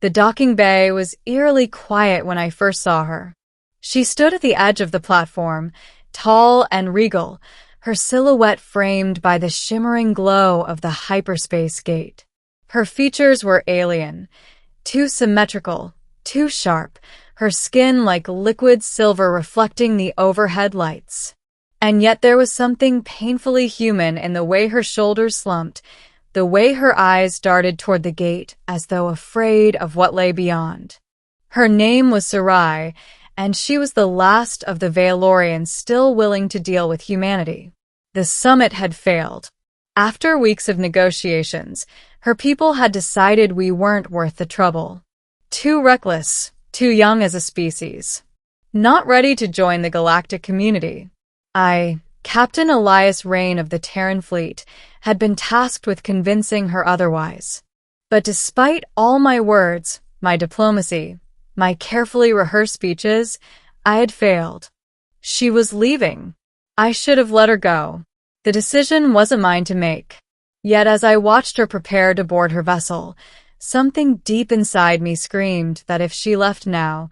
The docking bay was eerily quiet when I first saw her. She stood at the edge of the platform, tall and regal, her silhouette framed by the shimmering glow of the hyperspace gate. Her features were alien, too symmetrical, too sharp, her skin like liquid silver reflecting the overhead lights. And yet there was something painfully human in the way her shoulders slumped, the way her eyes darted toward the gate as though afraid of what lay beyond. Her name was Sarai, and she was the last of the Vaelorians still willing to deal with humanity. The summit had failed. After weeks of negotiations, her people had decided we weren't worth the trouble. Too reckless, too young as a species. Not ready to join the galactic community. Captain Elias Rain of the Terran Fleet, had been tasked with convincing her otherwise. But despite all my words, my diplomacy, my carefully rehearsed speeches, I had failed. She was leaving. I should have let her go. The decision wasn't mine to make. Yet as I watched her prepare to board her vessel, something deep inside me screamed that if she left now,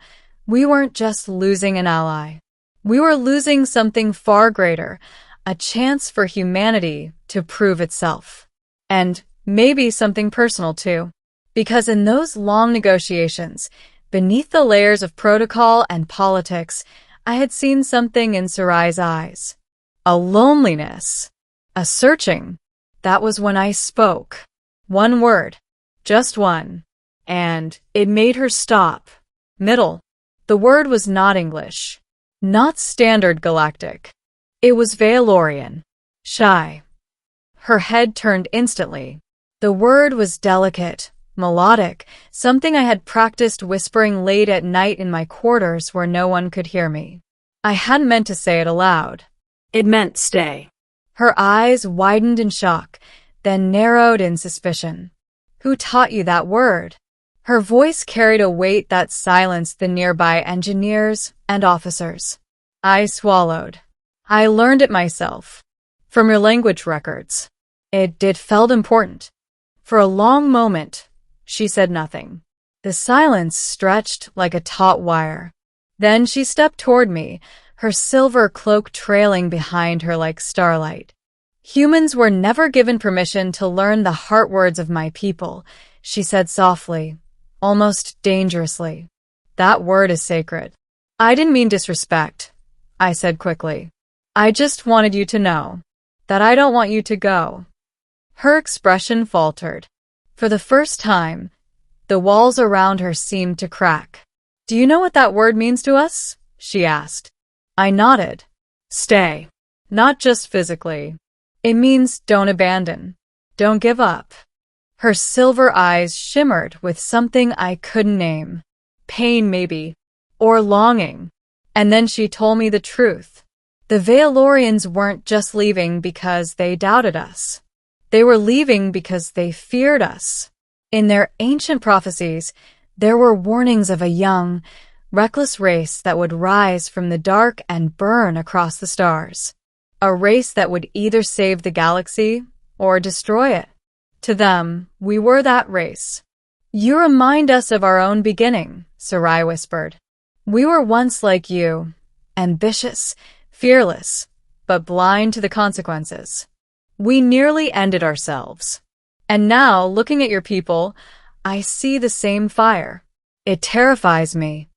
we weren't just losing an ally. We were losing something far greater, a chance for humanity to prove itself. And maybe something personal too. Because in those long negotiations, beneath the layers of protocol and politics, I had seen something in Sarai's eyes. A loneliness. A searching. That was when I spoke. One word. Just one. And it made her stop. Middle. The word was not English. Not standard galactic. It was Vaelorian. Shy. Her head turned instantly. The word was delicate, melodic, something I had practiced whispering late at night in my quarters where no one could hear me. I hadn't meant to say it aloud. It meant stay. Her eyes widened in shock, then narrowed in suspicion. Who taught you that word? Her voice carried a weight that silenced the nearby engineers and officers. I swallowed. I learned it myself. From your language records. It felt important. For a long moment, she said nothing. The silence stretched like a taut wire. Then she stepped toward me, her silver cloak trailing behind her like starlight. Humans were never given permission to learn the heart words of my people, she said softly, almost dangerously. That word is sacred. I didn't mean disrespect, I said quickly. I just wanted you to know that I don't want you to go. Her expression faltered. For the first time, the walls around her seemed to crack. Do you know what that word means to us? She asked. I nodded. Stay. Not just physically. It means don't abandon. Don't give up. Her silver eyes shimmered with something I couldn't name. Pain, maybe. Or longing. And then she told me the truth. The Vaelorians weren't just leaving because they doubted us. They were leaving because they feared us. In their ancient prophecies, there were warnings of a young, reckless race that would rise from the dark and burn across the stars. A race that would either save the galaxy or destroy it. To them, we were that race. You remind us of our own beginning, Sarai whispered. We were once like you, ambitious, fearless, but blind to the consequences. We nearly ended ourselves. And now, looking at your people, I see the same fire. It terrifies me.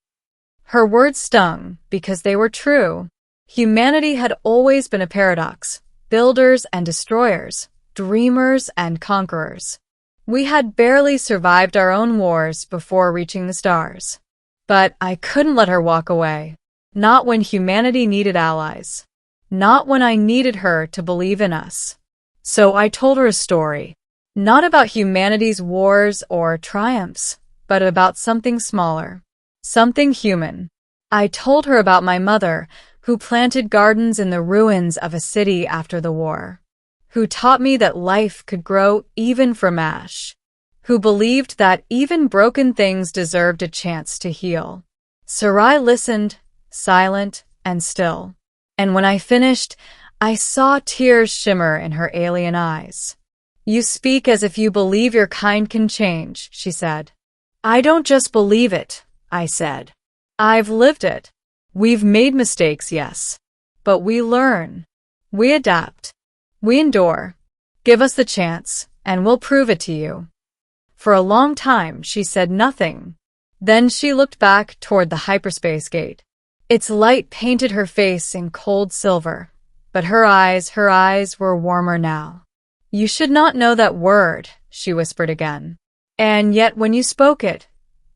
Her words stung because they were true. Humanity had always been a paradox, builders and destroyers, dreamers and conquerors. We had barely survived our own wars before reaching the stars. But I couldn't let her walk away. Not when humanity needed allies. Not when I needed her to believe in us. So I told her a story. Not about humanity's wars or triumphs, but about something smaller. Something human. I told her about my mother, who planted gardens in the ruins of a city after the war. Who taught me that life could grow even from ash. Who believed that even broken things deserved a chance to heal. Sarai listened, silent and still. And when I finished, I saw tears shimmer in her alien eyes. You speak as if you believe your kind can change, she said. I don't just believe it, I said. I've lived it. We've made mistakes, yes. But we learn. We adapt. We endure. Give us the chance, and we'll prove it to you. For a long time, she said nothing. Then she looked back toward the hyperspace gate. Its light painted her face in cold silver, but her eyes were warmer now. You should not know that word, she whispered again. And yet when you spoke it,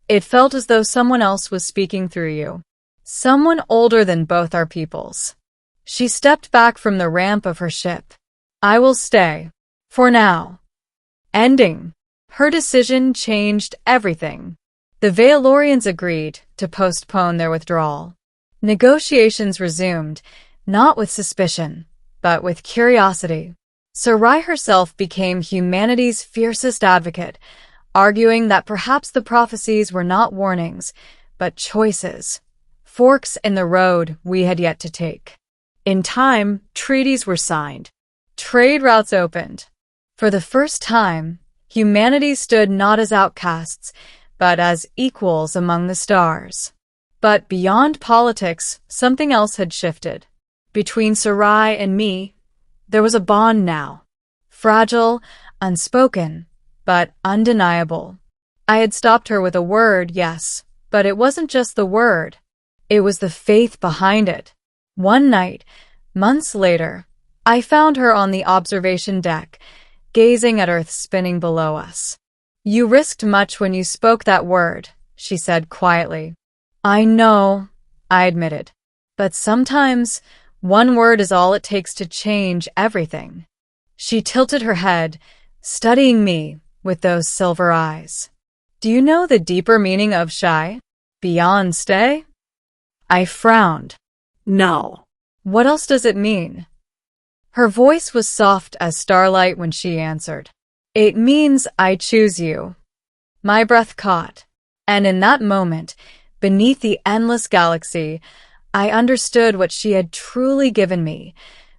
it felt as though someone else was speaking through you. Someone older than both our peoples. She stepped back from the ramp of her ship. I will stay. For now. Ending. Her decision changed everything. The Vaelorians agreed to postpone their withdrawal. Negotiations resumed, not with suspicion, but with curiosity. Sarai herself became humanity's fiercest advocate, arguing that perhaps the prophecies were not warnings, but choices, forks in the road we had yet to take. In time, treaties were signed. Trade routes opened. For the first time, humanity stood not as outcasts, but as equals among the stars. But beyond politics, something else had shifted. Between Sarai and me, there was a bond now. Fragile, unspoken, but undeniable. I had stopped her with a word, yes, but it wasn't just the word. It was the faith behind it. One night, months later, I found her on the observation deck, gazing at Earth spinning below us. You risked much when you spoke that word, she said quietly. I know, I admitted. But sometimes, one word is all it takes to change everything. She tilted her head, studying me with those silver eyes. Do you know the deeper meaning of shy? Beyond stay? I frowned. No. What else does it mean? Her voice was soft as starlight when she answered. It means I choose you. My breath caught, and in that moment, beneath the endless galaxy, I understood what she had truly given me,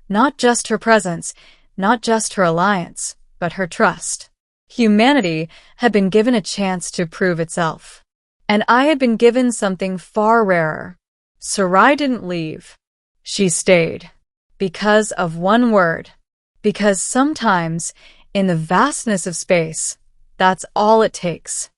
not just her presence, not just her alliance, but her trust. Humanity had been given a chance to prove itself, and I had been given something far rarer. Sarai didn't leave. She stayed. Because of one word. Because sometimes, in the vastness of space, that's all it takes.